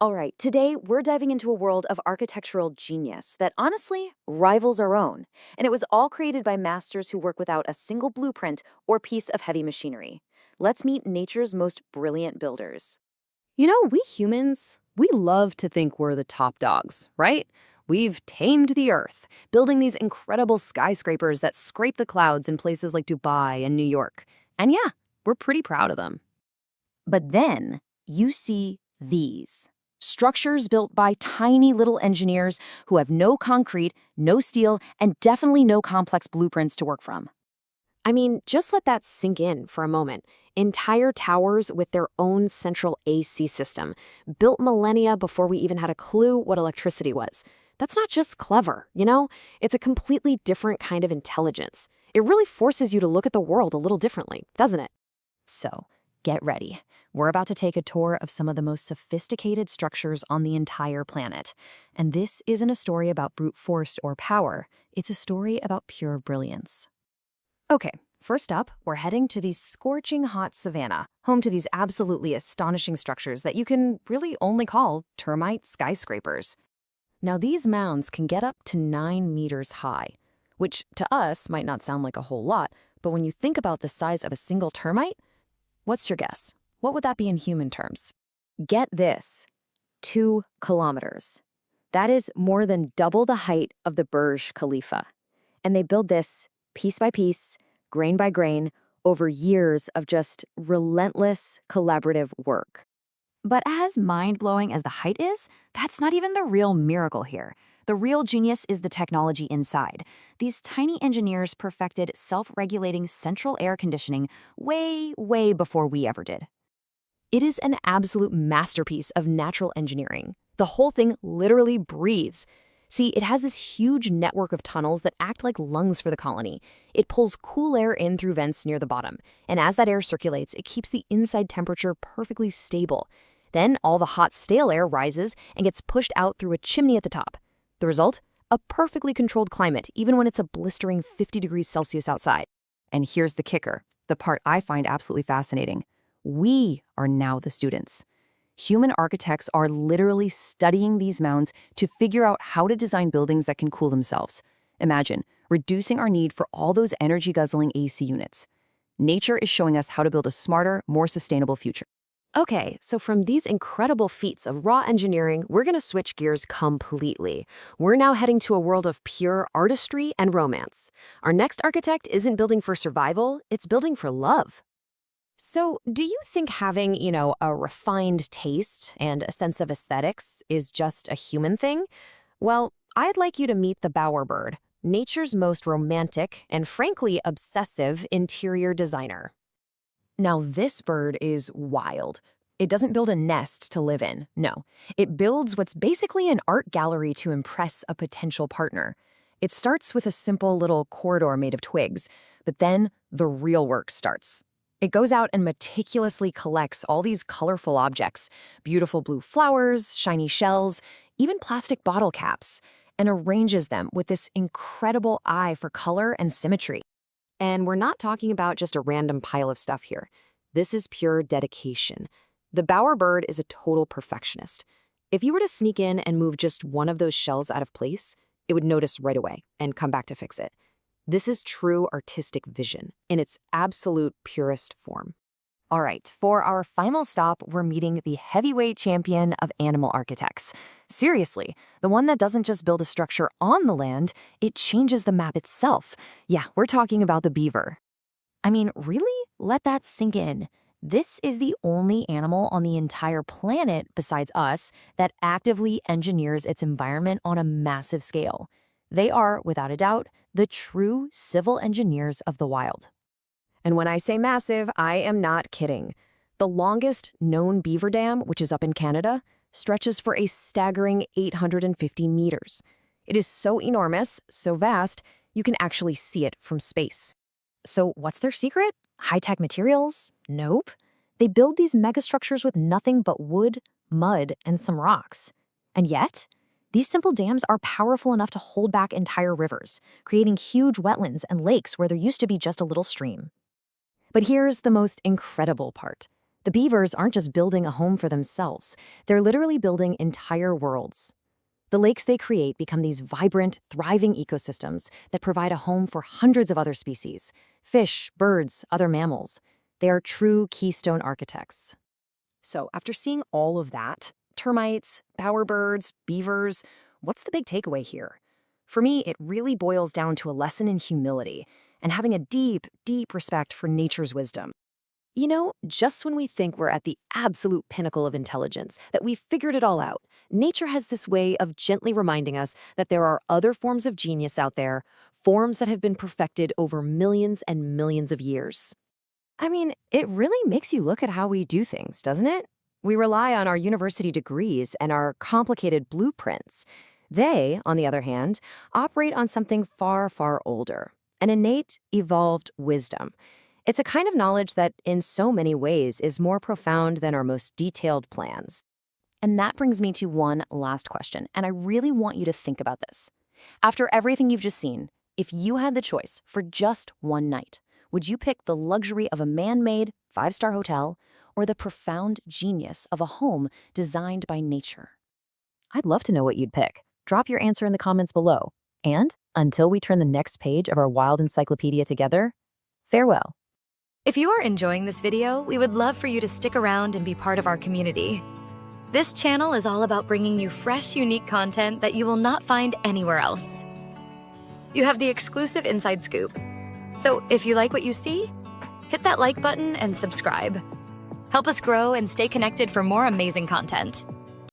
All right, today we're diving into a world of architectural genius that honestly rivals our own. And it was all created by masters who work without a single blueprint or piece of heavy machinery. Let's meet nature's most brilliant builders. We humans, we love to think we're the top dogs, right? We've tamed the earth, building these incredible skyscrapers that scrape the clouds in places like Dubai and New York. And yeah, we're pretty proud of them. But then you see these structures built by tiny little engineers who have no concrete, no steel, and definitely no complex blueprints to work from. I mean, just let that sink in for a moment. Entire towers with their own central AC system, built millennia before we even had a clue what electricity was. That's not just clever, It's a completely different kind of intelligence. It really forces you to look at the world a little differently, doesn't it? So, get ready. We're about to take a tour of some of the most sophisticated structures on the entire planet. And this isn't a story about brute force or power. It's a story about pure brilliance. Okay, first up, we're heading to the scorching hot savanna, home to these absolutely astonishing structures that you can really only call termite skyscrapers. Now, these mounds can get up to 9 meters high, which to us might not sound like a whole lot, but when you think about the size of a single termite, what's your guess? What would that be in human terms? Get this, 2 kilometers. That is more than double the height of the Burj Khalifa. And they build this piece by piece, grain by grain, over years of just relentless collaborative work. But as mind-blowing as the height is, that's not even the real miracle here. The real genius is the technology inside. These tiny engineers perfected self-regulating central air conditioning way, way before we ever did. It is an absolute masterpiece of natural engineering. The whole thing literally breathes. See, it has this huge network of tunnels that act like lungs for the colony. It pulls cool air in through vents near the bottom, and as that air circulates, it keeps the inside temperature perfectly stable. Then all the hot, stale air rises and gets pushed out through a chimney at the top. The result? A perfectly controlled climate, even when it's a blistering 50 degrees Celsius outside. And here's the kicker, the part I find absolutely fascinating. We are now the students. Human architects are literally studying these mounds to figure out how to design buildings that can cool themselves. Imagine, reducing our need for all those energy-guzzling AC units. Nature is showing us how to build a smarter, more sustainable future. Okay, so from these incredible feats of raw engineering, we're going to switch gears completely. We're now heading to a world of pure artistry and romance. Our next architect isn't building for survival, it's building for love. So, do you think having, a refined taste and a sense of aesthetics is just a human thing? Well, I'd like you to meet the bowerbird, nature's most romantic and frankly obsessive interior designer. Now, this bird is wild. It doesn't build a nest to live in, no. It builds what's basically an art gallery to impress a potential partner. It starts with a simple little corridor made of twigs, but then the real work starts. It goes out and meticulously collects all these colorful objects, beautiful blue flowers, shiny shells, even plastic bottle caps, and arranges them with this incredible eye for color and symmetry. And we're not talking about just a random pile of stuff here. This is pure dedication. The bowerbird is a total perfectionist. If you were to sneak in and move just one of those shells out of place, it would notice right away and come back to fix it. This is true artistic vision in its absolute purest form. All right, for our final stop, we're meeting the heavyweight champion of animal architects. Seriously, the one that doesn't just build a structure on the land, it changes the map itself. Yeah, we're talking about the beaver. I mean, really? Let that sink in. This is the only animal on the entire planet, besides us, that actively engineers its environment on a massive scale. They are, without a doubt, the true civil engineers of the wild. And when I say massive, I am not kidding. The longest known beaver dam, which is up in Canada, stretches for a staggering 850 meters. It is so enormous, so vast, you can actually see it from space. So what's their secret? High-tech materials? Nope. They build these megastructures with nothing but wood, mud, and some rocks. And yet, these simple dams are powerful enough to hold back entire rivers, creating huge wetlands and lakes where there used to be just a little stream. But here's the most incredible part. The beavers aren't just building a home for themselves, they're literally building entire worlds. The lakes they create become these vibrant, thriving ecosystems that provide a home for hundreds of other species: fish, birds, other mammals. They are true keystone architects. So, after seeing all of that, termites, bowerbirds, beavers, what's the big takeaway here? For me, it really boils down to a lesson in humility and having a deep, deep respect for nature's wisdom. You know, just when we think we're at the absolute pinnacle of intelligence, that we've figured it all out, nature has this way of gently reminding us that there are other forms of genius out there, forms that have been perfected over millions and millions of years. I mean, it really makes you look at how we do things, doesn't it? We rely on our university degrees and our complicated blueprints. They, on the other hand, operate on something far, far older: an innate, evolved wisdom. It's a kind of knowledge that, in so many ways, is more profound than our most detailed plans. And that brings me to one last question, and I really want you to think about this. After everything you've just seen, if you had the choice for just one night, would you pick the luxury of a man-made five-star hotel or the profound genius of a home designed by nature? I'd love to know what you'd pick. Drop your answer in the comments below. And until we turn the next page of our Wild Encyclopedia together, farewell. If you are enjoying this video, we would love for you to stick around and be part of our community. This channel is all about bringing you fresh, unique content that you will not find anywhere else. You have the exclusive inside scoop. So if you like what you see, hit that like button and subscribe. Help us grow and stay connected for more amazing content.